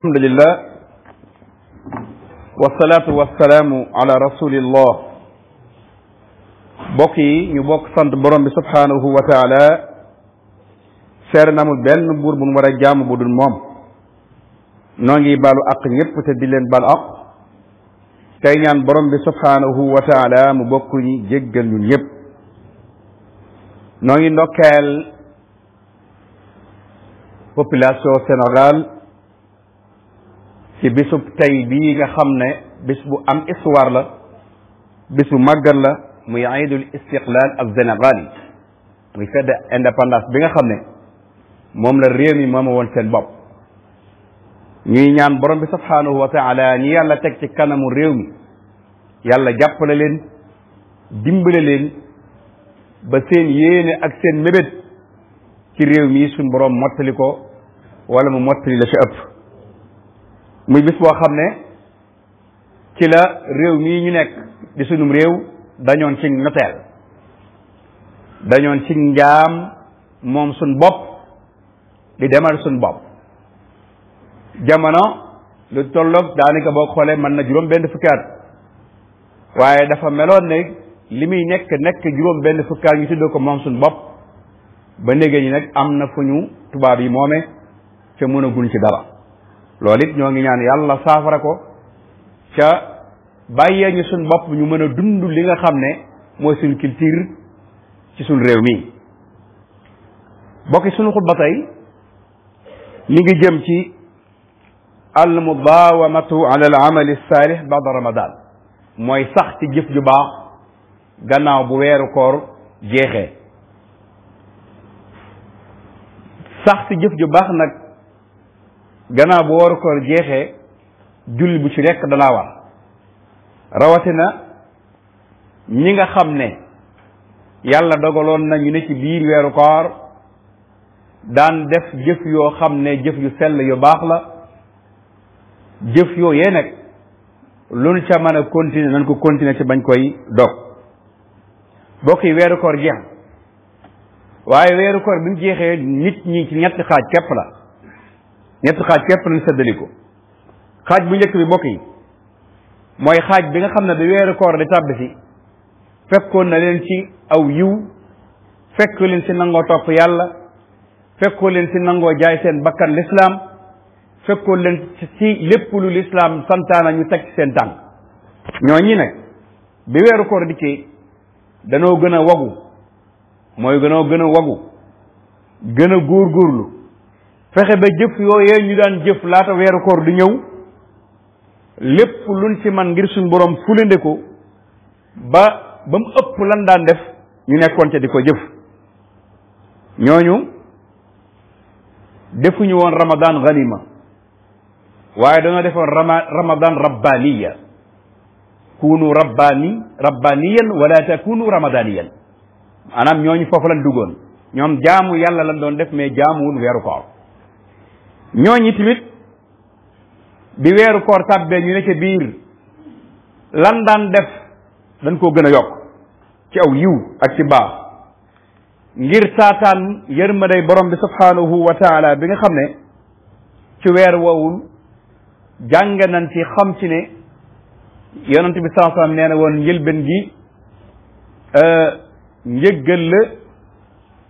alhamdulillah wasalaatu wasalaamu ala rasulillah bokk yi ñu bokk sant borom bi subhanahu wa taala seer na amul benn buur bu nu war a jaamu bu dul moom noo ngi baalu aq ñëpp te di leen baal aq tey ñaan borom bi subhanahu wa taala mu bokk ñi jéggal ñun ñëpp noo ngi ndokkeel population Sénégal ci bisub tey bii nga xam ne bis bu am histoire la bis bu màggal la muy iidul istiqlal al sénégali muy fête indépendance bi nga xam ne moom la réew mi mooma woon seen bopp ñuy ñaan borom bi subhanahu wa taala ñi yàlla teg ci kanamu réew mi yàlla jàppale leen dimbale leen ba seen yéene ak seen mébét ci réew mi suñ borom mottali ko wala mu mottali la ci ëpp muy bis boo xam ne ci la réew mii ñu nekk di sunum réew dañoon ci noteel dañoon ci njaam moom suñ bopp di demal suñ bopp jamono lu tolloog daanaka boo xoolee mën na juróom benn fukki at waaye dafa meloon ne li muy nekk juróom benn fukki at ñu tuddee ko moom suñ bopp ba néegée ñi nag am na fu ñu tubaab yi moome ca mën a gun ci dara loolu it ñoo ngi ñaan yàlla saafara ko ca bàyyee ñu suñ bopp ñu mën a dund li nga xam ne mooy suñ culture ci suñ réew mi bokki suñu xutba tey mi ngi jëm ci al mudaawamatu ala al amali saalih ba'da ramadan mooy sax ci jëf ju baax gannaaw bu weeru koor jeexee sax ci jëf ju baax nag gannaaw bu weeru koor jeexee julli bu ci rekk danaa war rawatina ñi nga xam ne yàlla dogaloon na ñu ne ci biir weeru koor daan def jëf yoo xam ne jëf yu sell yu baax la jëf yooyee nag lu nu ca mën a continuer nañ ko continuer ci bañ koy dog bokk yi weeru koor jeex waaye weeru koor bi mu jeexee nit ñi ci ñetti xaaj képp la ñetti xaaj képp lañ séddali ko xaaj bu njëkk bi bokk yi mooy xaaj bi nga xam ne bi weeru koor di tàbbi si fekkoon na leen ci aw yiw fekkoo leen ci nangoo topp yàlla fekkoo leen ci nangoo jaay seen bakkan lislaam fekkoo leen ci lépp lu lislaam santaana ñu teg ci seen tànk ñooñi nag bi weeru koor dikkee danoo gën a wagu mooy gën a wagu gën a góorgóorlu fexe ba jëf yooyee ñu daan jëf laata weeru koor di ñëw lépp luñ ci man ngir suñ borom fulande ko ba mu ëpp lan daan def ñu nekkoon ca di ko jëf ñooñu defuñu woon ramadan ganima waaye dañoo defoon ramadan rabbaniya kunu rabbaniyan wala takunu ramadaniyan maanaam ñooñu foofu lañ duggoon ñoom jaamu yàlla lañ doon def mais jaamuwul weeru koor ñooñi tamit bi weeru koor tàbbee ñu ne ca biir lan daan def dañ koo gën a yokk ci aw yiw ak ci baax ngir taataan yërmanday borom bi subhanahu wa taala bi nga xam ne ci weer woowul jàng nañ ci xam ci ne yonent bi sallallahu alayhi wasallam nee na woon njëlbeen gi njëggal la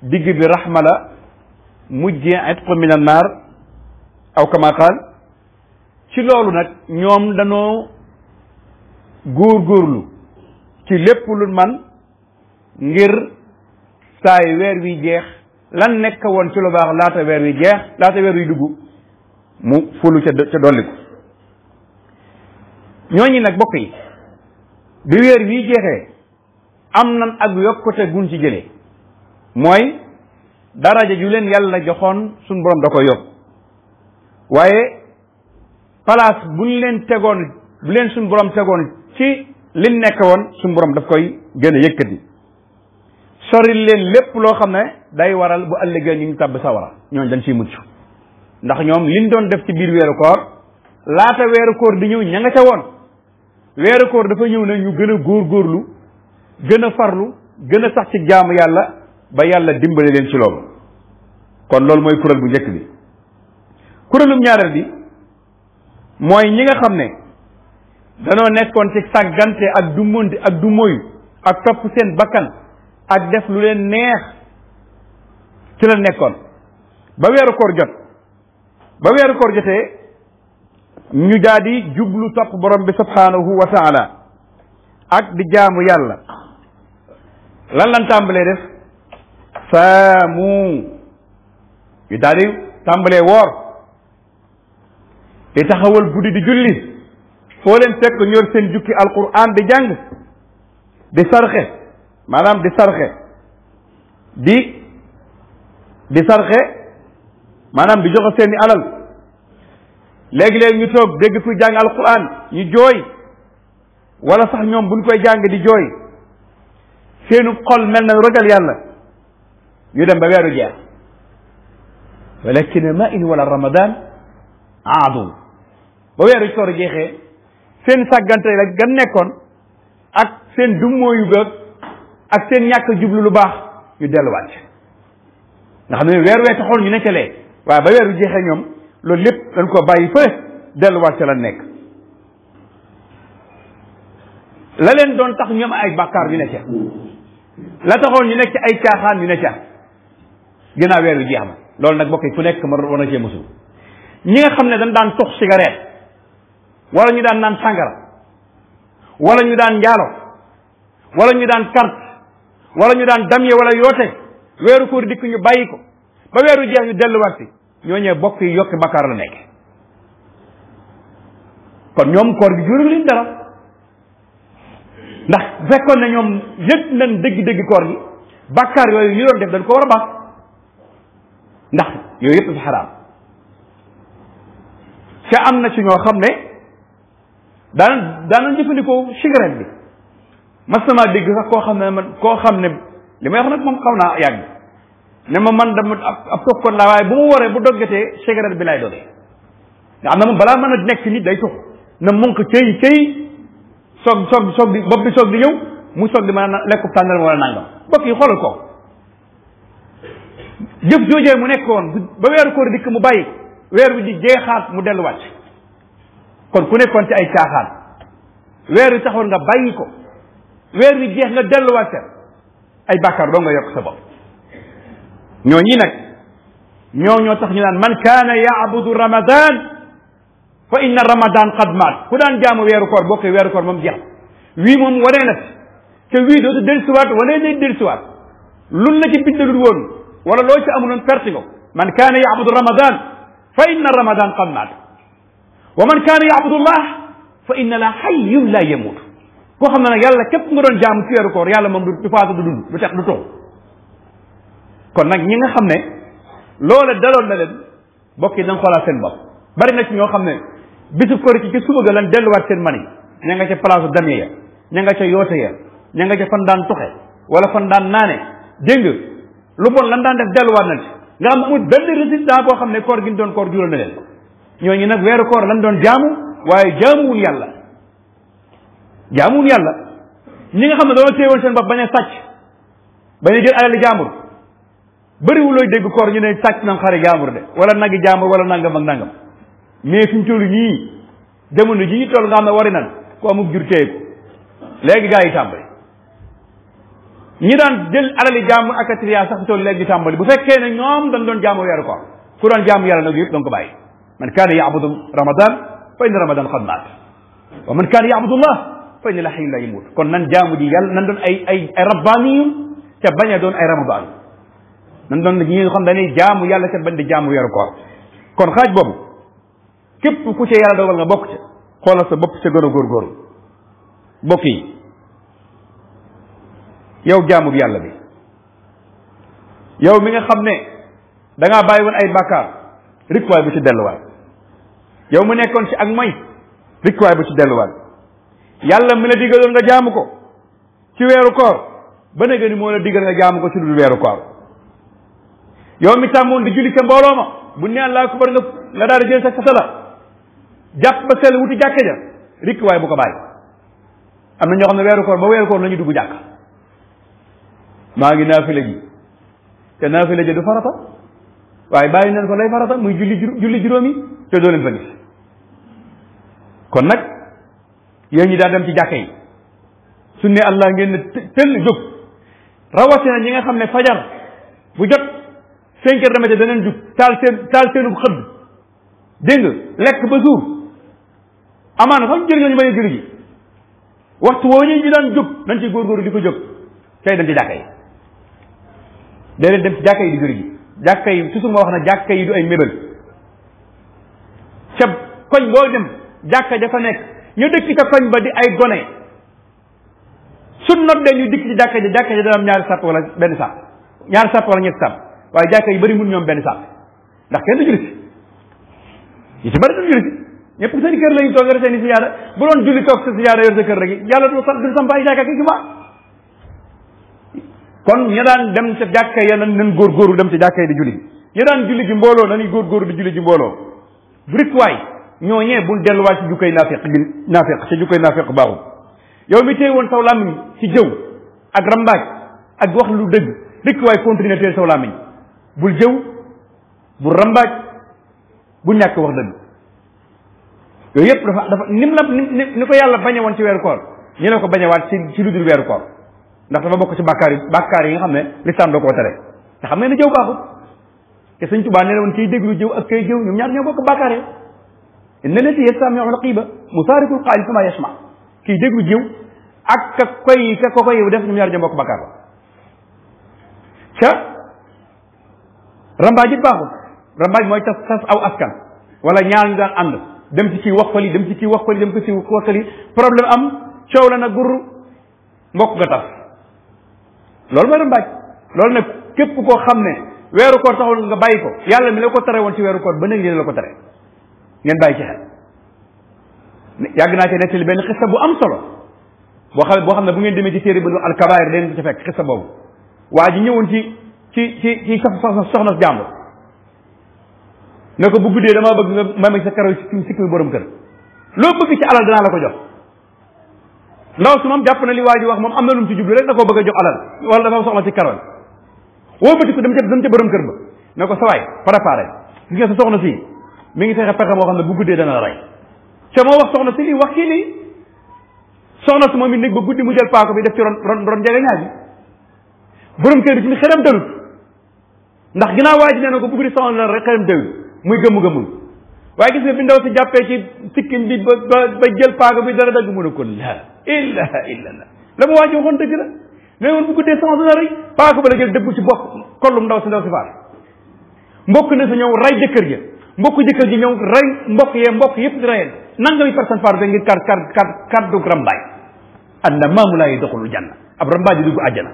digg bi raxma la mujjee itqu min an naar aw kama qaal ci loolu nag ñoom danoo góorgóorlu ci lépp lu man ngir saay weer wi jeex lan nekk woon ci lu baax laata weer wi jeex laata weer wi dugg mu fulu ca dolli ko ñooñi nag bokk yi bi weer wi jeexee am nan ak yokkute gun ci jëlee mooy daraja ju leen yàlla joxoon suñ borom da ko yokk waaye place bu leen suñ borom tegoon ci liñ nekk woon suñ borom daf koy gën a yëkkati soril leen lépp loo xam ne day waral bu ëllëgee ñu tàbb sawara ñooñ dañ ciy mucc ndax ñoom liñ doon def ci biir weeru koor laata weeru koor di ñëw ña nga ca woon weeru koor dafa ñëw ne ñu gën a góorgóorlu gën a farlu gën a sax ci jaamu yàlla ba yàlla dimbale leen ci loolu kon loolu mooy kuréel bu njëkk bi kuréelum ñaareel bi mooy ñi nga xam ne danoo nekkoon ci sàggante ak du mënti ak du moyu ak topp seen bakkan ak def lu leen neex ci la nekkoon ba weeru koor jot ba weeru koor jotee ñu daal di jublu topp borom bi subhanahu wa taala ak di jaamu yàlla lan tàmbalee def saamu ñu daal di tàmbalee woor di taxawal guddi di julli foo leen fekk ñor seen jukki alquran di jàng di sarxe maanaam di sarxe di sarxe maanaam di joxe seeni alal léegi-léegi ñu toog dégg kuy jàng alquran ñu jooy wala sax ñoom buñ koy jàng di jooy seenu xol mel na rogal yàlla ñu dem ba weeru jeex walakin ma in wala ramadan aadu ba weeru koor jeexee seen sàggante la gan nekkoon ak seen dummóoyu ga ak seen ñàkk jublu lu baax ñu delluwaat nga xam ne weer wee taxoon ñu nekkalee waaye ba weeru jeexee ñoom loolu lépp dañ ko bàyyi fële delluwaat ca la nekk la leen doon tax ñoom ay bàkkaar ñu ne ca la taxoon ñu nekk ci ay caaxaan ñu ne ca ginnaaw weeru jeex ma loolu nag bokk fu nekk ma war na cee musul ñi nga xam ne dañ daan tux cigarette wala ñu daan naan sàngara wala ñu daan njaalo wala ñu daan carte wala ñu daan damye wala yoote weeru koor dikk ñu bàyyi ko ba weeru jeex ñu delluwaat si ñooñee bokk yi yokki bakkaar la nekk kon ñoom koor gi jurul leen dara ndax fekkoon ne ñoom yëg nañ dëgg-dëgg koor gi bakkaar yooyu ñu doon def dañ ko war a baax ndax yooyu yëpp dafa xaraam te am na ci ñoo xam ne daan jëfandikoo cigarette bi mas na maa dégg sax koo xam ne li may wax nag moom xaw naa yàgg ne ma man dama ab tokkoon laa waaye bu mu waree bu doggatee cigarette bi lay doge nga xam ne moom balaa mën a nekk nit day tux na mun ko cëy soog di bopp bi soog di ñëw mu soog di mën a lekku tàndal wala nangam bokk yi xoolal ko jëf joojee mu nekkoon ba weeru koor dikk mu bàyyi weer wi di jeexaat mu delluwaat kon ku nekkoon ci ay caaxaan weer wi taxoon nga bàyyi ko weer wi jeex nga delluwaat ay bàkkaar doo nga yokk sa bopp ñooñi nag ñoo tax ñu naan man kaana yaabudu ramadan fa inna ramadan qad maat ku daan jaamu weeru koor bokk weeru koor moom jeex wii moom wanee na te wii dootu dellusiwaat wanee day dellusiwaat lun la ci bindalul woon wala loo ci amuloon perte nga man kaana yaabudu ramadan fa inna ramadan qad maat wa man kaana yaabudu allah fa inna la hayyun la yamut koo xam ne nag yàlla képp nga doon jaamu ci weeru koor yàlla moom du faatu du dund du tex du toog kon nag ñi nga xam ne loola daloon na leen bokk yi dañ xoolaat seen bopp bari na ci ñoo xam ne bisu koor ci suba ga lan delluwaat seen mani ña nga ca place damye ya ña nga ca yoote ya ña nga ca fan daan tuxe wala fan daan naane dégg nga lu bon lan daan def delluwaat na ci nga am amul benn résultat boo xam ne koor gi ñu doon koor jural na leen ñooñu nag weeru koor lan doon jaamu waaye jaamuwul yàlla ñi nga xam ne dañoo téewoon seen bopp bañ a sàcc bañ a jël alali jaambur bëriwul looy dégg koor ñu ne sàcc nañ xari jaambur de wala nagi jaambur wala nangam ak nangam mais fi ñu toll nii jamono ji ñu toll nga xam ne wari nan ku amul jur téye ko léegi gaa yi tàmbali ñi daan jël alali jaambur ak atria sax toll léegi tàmbali bu fekkee ne ñoom dañ doon jaamu weeru koor ku doon jaamu yàlla nag yëpp doon ko bàyyi man kaana yaabudu ramadan fa inna ramadan qad maat wa man kaana yaabudu allah fa inna la hayyun la yamut kon nan jaamu ji yàlla nan doon ay rabbaaniyun te bañ a doon ay ramadan nan doon ñi nga xam dañuy jaamu yàlla te bañ di jaamu weeru koor kon xaaj boobu képp ku ci yàlla dogal nga bokk ca xoolal sa bopp ca gën a góorgóorlu bokk yi yow jaamu bi yàlla bi yow mi nga xam ne da ngaa bàyyi woon ay bàkkaar rikwaay bu ci delluwaat yow mu nekkoon ci ak moy rikwaay bu ci delluwaat yàlla mi la digaloon nga jaamu ko ci weeru koor ba nga ni moo la digal nga jaamu ko ci dul weeru koor yow mi tàmmoon di julli ca mbooloo ma bu ne Allahu akbar nga daal di jël sa sala jàpp ba sell wuti jàkke ja rikwaay bu ko bàyyi am na ñoo xam ne weeru koor ba weeru koor la ñu dugg jàkk maa ngi naafila ji te naafila ji du farata waaye bàyyi nañ ko lay farata muy julli juróomi te doo leen fa gis kon nag yéen ñi daa dem ci jàkka yi su ne allah ngeen ne tëll jóg rawatina ñi nga xam ne fajar bu jot 5 heures de matin daneen jug taal seenu xëdd dégg nga lekk ba suur amaana sax jëriñoo ñu bañ a julli ji waxtu woo ñu daan jóg nañ ci góorgóorlu di ko jóg tey dem ci jàkka yi déedéet dem ci jàkka yi di julli ji jàkka yi toujours ma wax na jàkka yi du ay mébal ca koñ boo dem jàkka dafa nekk ñu dëkk ca koñ ba di ay gone su noddee ñu dikk ci jàkka ji dana am ñaari sàpp wala benn sàpp ñaari sàpp wala ñetti sàpp waaye jàkka yi bëri mun ñoom benn sàpp ndax kenn du julli si ñu si bëri du julli si ñëpp seen kër lañu toog yor seen i siyaada bu doon julli toog sa siyaada yor sa kër rek yàlla du samp ay jàkka ki jumaa kon ña daan dem ca jàkka ya nañ góorgóorlu dem ca jàkka yi di julli ña daan julli ji mbooloo nañuy góorgóorlu di julli ji mbooloo brik waay ñooñee bul delluwaat ci jukkay naafeq ci jukkay naafeq baaxul yow mi téye woon saw làmmiñ ci jëw ak rambaaj ak wax lu dëgg rek waay continuer téye saw làmmiñ bul jëw bul rambaaj bu ñàkk wax dëgg yooyu yëpp dafa ni ko yàlla bañe woon ci weeru koor ñu ne ko bañewaat ci lu dul weeru koor ndax dafa bokk ci bàkkaar yi nga xam ne lislaam doo koo tere te xam ne jëw baaxul te Sëñ Tuubaa nee na woon kiy déglu jëw ak kay jëw ñoom ñaar ñoo bokk bàkkaar yi inna lati yastami'u al-qiba musaarikul qaa'il fima yasma kiy déglu jëw ak ka koy def ñoom ñaar ñoo bokk bàkkaar ba ca rambaaj it baaxul rambaaj mooy tas aw askan wala ñaar ñu daan ànd dem ci kii wax ko lii dem ci kii wax ko lii dem ci kii wax ko lii problème am coow la na gurru mbokk nga tas loolu mooy rambaaj loolu nag képp koo xam ne weeru koor taxul nga bàyyi ko yàlla mi la ko tere woon ci weeru koor ba léegi la ko tere ngeen bàyyi ci xel yàgg naa ci nettali benn xista bu am solo boo xam ne bu ngeen demee ci téere bi al kabaayir da ngeen ko ci fekk xista boobu waa ji ñëwoon ci soxna jàmbur ne ko bu guddee damaa bëgg nga may sa karaw sikki borom kër loo bëgg ci alal danaa la ko jox ndaw su moom jàpp na li waa ji wax moom am na lu mu ci jublu rek da koo bëgg a jox alal wala dafa soxla ci karaw woo bëti ko dem ca borom kër ba ne ko sawaay préparé gis nga sa soxna si mi ngi fexe pexe moo xam ne bu guddee dana la rey te moo wax soxna si lii wax kii lii soxna si moom it néeg ba guddi mu jël paako bi def ci ron jegeñaay bi borom kër bi ci mi xelam dalut ndax ginnaaw waa ji nee na ko bu guddi soxna la rek xelam dalut muy gëmmu waaye gis nga bi ndaw si jàppee ci sikkin bi ba jël paaka bi dara dagg mu ne ko la ilaha illallah la mu waa ji waxoon dëgg la ne woon bu guddee soxna dana rey paaka ba la jël dëbb ci bopp kollum ndaw si faat mbokk ne sa ñëw rey jëkkër ja mbokk jëkkër ji ñëw rey mbokk yëpp di reyeen nangami personne faatu ba ngir kaddu rambaaj anna maamu laa yadxulul janna ab rambaaj di dugg àjjana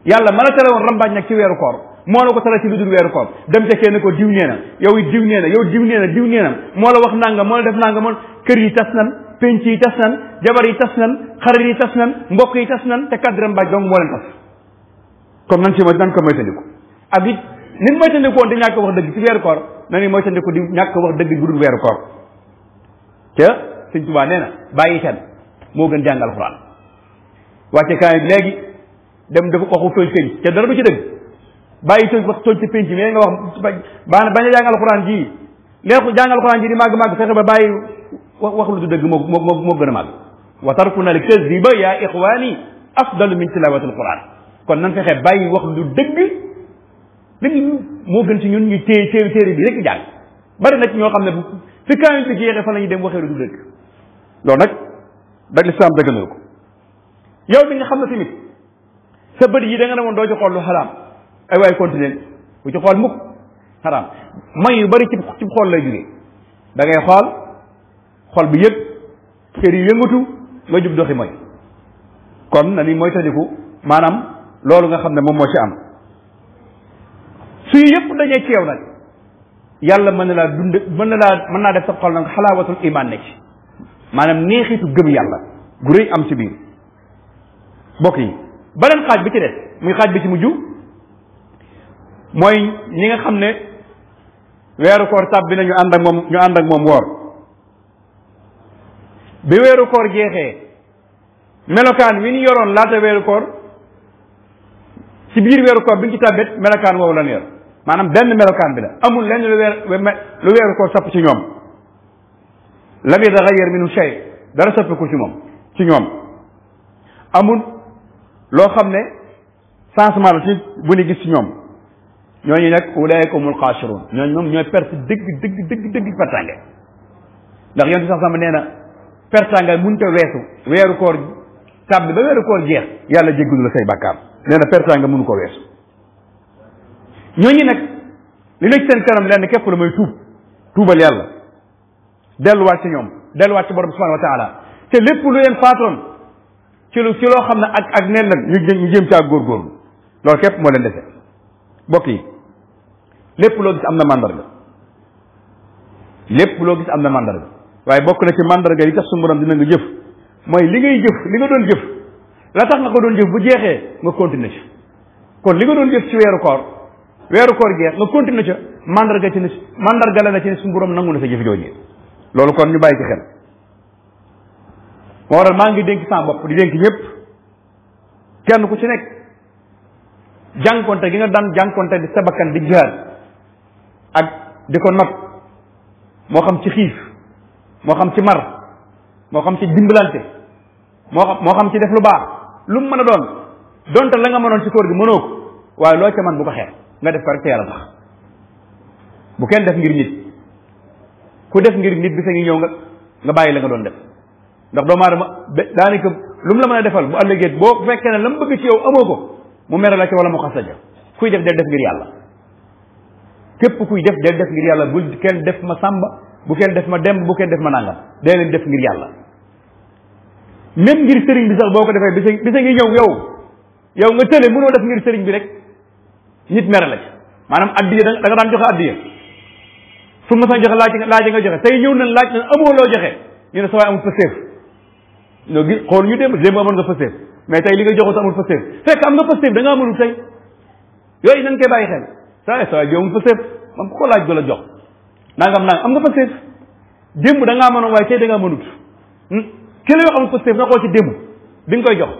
yàlla ma la tere woon rambaaj nag ci weeru koor moo la ko tere ci lu dul weeru koor dem ca kenn ko diw nee na yow it diw nee na yow diw nee na diw nee na moo la wax nanga moo la def nanga moo kër yi tas nan penc yi tas nan jabar yi tas nan xarit yi tas nan mbokk yi tas nan te kaddu rambaaj donc moo leen tas comme nan ci nan ko moytandiku ak it nit moytandiku woon di ñàkk wax dëgg ci weeru koor na ni moytandiku di ñàkk wax dëgg bu dul weeru koor te Sëñ Tuubaa nee na bàyyi xel moo gën jàng alxuraan wàcce kaay bi léegi dem dafa waxu tooñ penc te dara du ci dëgg bàyyi tooñ ci penc mais nga wax bañ a jàng alxuraan ji leexu jàng alxuraan ji di màgg fexe ba bàyyi wax lu du dëgg moo gën a màgg wa tarkuna al kaziba ya ixwani afdalu min tilawati alquran kon nan fexe bàyyi wax lu dëgg léegi moo gën ci ñun ñu téere bi rek jàng bari na ci ñoo xam ne bu fi kaamil bi jeexee fan la ñuy dem waxee lu du dëgg loolu nag dag lislaam dëgg na ko yow mi nga xam ne tamit sa bët yi da nga ne woon doo ci xool lu xaraam ay waay continuer bu ci xool mukk xaraam may yu bari ci xool lay jógee da ngay xool bi yëg kër yi yëngatu nga jub doxi mooy kon na ni mooy tandiku maanaam loolu nga xam ne moom moo ci am suy yëpp dañee ci yow nag yàlla mën naa def sa xol nag xalaawatul iman nekk ci maanaam neexitu gëm yàlla gu rëy am ci biir bokk yi beneen xaaj bi ci des muy xaaj bi ci mujj mooy ñi nga xam ne weeru koor tab bi na ñu ànd ak moom woor bi weeru koor jeexee melokaan wi ñu yoroon laata weeru koor ci biir weeru koor bi ñu ci tàbbet melokaan woowu lan yor maanaam benn melokaan bi la amul lenn lu weeru koor sopp ci ñoom lam yataghayyar minhu shay dara soppiku ci moom ci ñoom amul loo xam ne changement la ci bu ñu gis ci ñoom ñooñu nag ulaa'ika humul xaasiruun ñooñu moom ñooy perte dëgg pertange ndax yonent sax sama nee na pertange mënut a weesu weeru koor tàbbi ba weeru koor jeex yàlla jéggalu la say bàkkaar nee na pertange mënu ko weesu ñooñu nag li nekk seen kanam lenn képp la mooy tuubal yàlla delluwaat ci ñoom delluwaat ci borom subhanahu wa taala te lépp lu leen faatoon ci loo xam ne ak nen nag ñu jëm caa góorgóorlu loolu képp moo leen dese mbokk yi lépp loo gis am na mandarga lépp loo gis am na mandarga waaye bokk na ci mandarga yi tax suñu borom dina nga jëf mooy li ngay jëf li nga doon jëf la tax nga ko doon jëf bu jeexee nga continuer ci kon li nga doon jëf ci weeru koor jeex nga continuer ca mandarga la na ci ne suñu borom nangu na sa jëf jooju loolu kon ñu bàyyi ci xel moo waral maa ngi dénk sama bopp di dénk ñëpp kenn ku ci nekk jànkonte gi nga daan jànkonte di sa bakkan di jihaad ak di ko not moo xam ci xiif moo xam ci mar moo xam ci dimbalante moo xam ci def lu baax lu mu mën a doon donte la nga mënoon ci koor gi mënoo ko waaye loo ca man bu ko xeex nga def ko rek te yàlla tax bu kenn def ngir nit ku def ngir nit bi sa ngi ñëw nga bàyyi la nga doon def ndax doomu aadama daanaka lu mu la mën a defal bu ëllëgee boo fekkee ne la mu bëgg ci yow amoo ko mu mere la ci wala mu xas la ja kuy def del def ngir yàlla képp kuy def del def ngir yàlla bul kenn def ma sàmba bu kenn def ma demb bu kenn def ma nàngam dee leen def ngir yàlla même ngir sëriñ bi sax boo ko defee bisa ngi ñëw yow nga tële mënoo def ngir sëriñ bi rek nit mere la ci maanaam addiya da nga daan joxe addiya fu ma sax joxe laaj nga joxe tey ñëw nañ laaj na amoo loo joxe ñu ne sa waay amul pëseef ñoo gi xool ñu démb amoon nga pëseef mais tey li nga joxut amul pëseef fekk am nga pëseef da nga amul tey yooyu nañ koy bàyyi xel sa waay bi amul pëseef man ku ko laaj du la jox nangam am nga pëseef démb da ngaa mënoon waaye tey da ngaa mënut ki la yoo amul pëseef na xool ci démb bi nga koy jox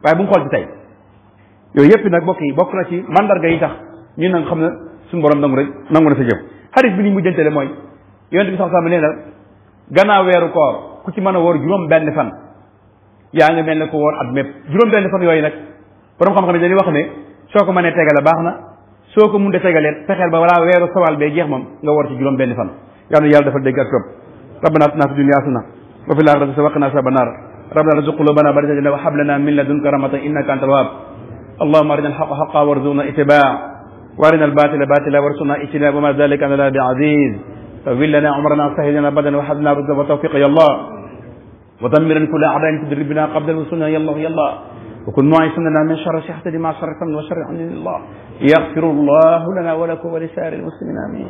waaye bu mu xool ci tey yooyu yëpp nag bokk na ci mandarga yi tax ñun nag xam ne suñu borom nangu na sa jëf xadis bi ni mujjantele mooy yonent bi sax sama nee na gannaaw weeru koor ku ci mën a woor juróom benn fan yaa ngi mel ne ko woor at mépp juróom benn fan yooyu nag borom xam-xam ne dañuy wax ne soo ko mënee tegale baax na soo ko mun de tegalee fexeel ba walaa weeru sawal bee jeex moom nga woor ci juróom benn fan yal na yàlla dafa dégg ak topp rabbana atina fi dunya hasana wa fil akhirati hasana wa qina azaban nar rabbana la tuzigh qulubana ba'da idh hadaytana wa hab lana min ladunka rahmatan innaka antal wahhab allahumma arina al-haqqa haqqan warzuqna ittiba'a وارنا الباطل باطلا وارزقنا اجتنابه وما ذلك على الله بعزيز طول لنا عمرنا وسهل لنا بدنا وحبنا رزق وتوفيق يا الله ودمرا كل اعداء تدري بنا قبل الوصول يا الله يا الله وكن معيصنا من شر شحته ما شر وشر عن الله يغفر الله لنا ولكم ولسائر المسلمين امين